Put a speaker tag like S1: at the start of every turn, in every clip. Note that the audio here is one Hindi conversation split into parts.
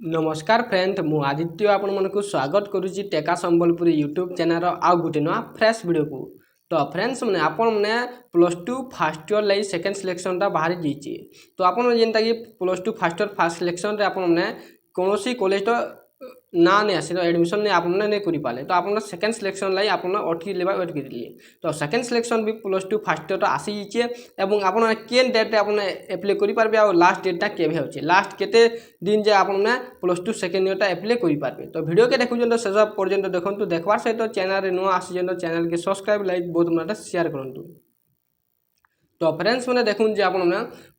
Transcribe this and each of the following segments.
S1: नमस्कार फ्रेंड मु आदित्य आपण मन को स्वागत करुच्ची टेका संबलपुर यूट्यूब चैनल आउ गोटे नुआ फ्रेश वीडियो को। तो फ्रेंड्स मैंने आपण मैंने +2 फर्स्ट ईयर लगी सेकेंड सिलेक्शन बाहरी जाइए। तो आपन जेनता कि +2 फर्स्ट ईयर फर्स्ट सिलेक्शन रे आपण मैंने कौन सी कॉलेज ना नहीं आसी एडमिशन नहीं आपने नहीं कर पारे। तो आप सेकेंड सिलेक्शन लाई आप अटकी लेवा वेट कर। तो सेकेंड सिलेक्शन भी +2 फर्स्ट ईयर आसी जाइए। आप केन डेट आप एप्लाई करेंगे और लास्ट डेटा केवे हो लास्ट केते दिन जे आप +2 सेकेंड ईयर एप्लाई करेंगे। तो वीडियो के देखुं तो शेष पर्यटन देखो देखवार सहित चैनल नुआ आसी चैनल के सब्सक्राइब लाइक बहुत मात्रा शेयर करूँ। तो फ्रेंड्स मैंने देखूँ जे आप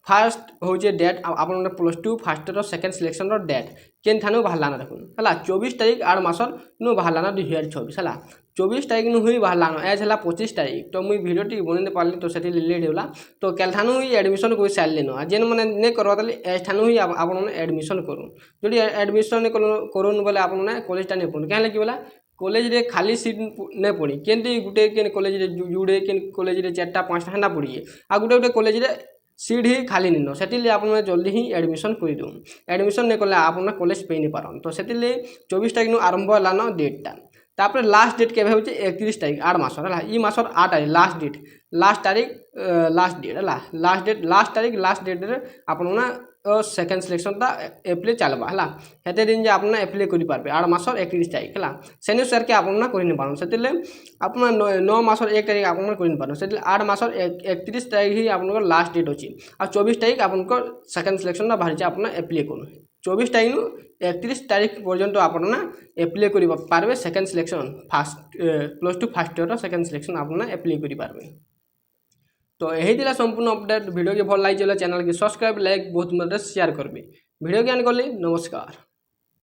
S1: फास्ट हूँ डेट आप +2 first year second selection date केन थानु बाहरलाना देखूँ है 24 तारीख 8 मासर नु बाहरलाना 2024 है 24 तारीख नु हुई बाहरलाना एज है 25 तारीख। तो मुझे वीडियो टी बन पार्ली तो से लेट होला। तो कल थानु ही एडमिशन कोई सारे न जेन मैंने नहीं करवा एज थानु ही आप एडमिशन करूँ जो एडमिशन करूँ बोले आप कॉलेज नहीं पढ़ू क्या कि बोला कॉलेज रे खाली सीट नहीं पड़ी केंती गुटे के कॉलेज रे जुड़े के कॉलेज रे 4टा 5टा हेना पड़ी आ गुटे गुटे कॉलेज रे सीट ही खाली निन से आप जल्दी ही एडमिशन करदे एडमिशन नहीं कले आप कॉलेज पे नहीं पारन। तो से 24 तारीख आरंभ है डेटा तापर लास्ट डेट के 31 तारीख 8 मासर है ई मासर 8 तारीख लास्ट डेट है लास्ट तारीख लास्ट डेट रे आपन सेकेंड सिलेक्शन एप्लाई चलवा है हेते दिन जे आपना एप्लाई कर पारे 8 मासर 31 तारीख है सेनु सर के आपना कर नहीं पारन से आप 9 मासर 1 तारीख आपन कर नहीं पारन से 8 मासर 31 तारीख ही आप लास्ट डेट अच्छी और 24 तारीख आप सेकेंड सिलेक्शन बाहरी आपना एप्लाई करूँ 24 तारीख 31 तारीख पर्यंत आपना एप्लाई कर पारे second selection fast +2 first year second selection आपना एप्लाई कर पारे। तो यही संपूर्ण अपडेट वीडियो के भल लगी चैनल के सब्सक्राइब लाइक बहुत मत शेयर करबे वीडियो ज्ञान कली नमस्कार।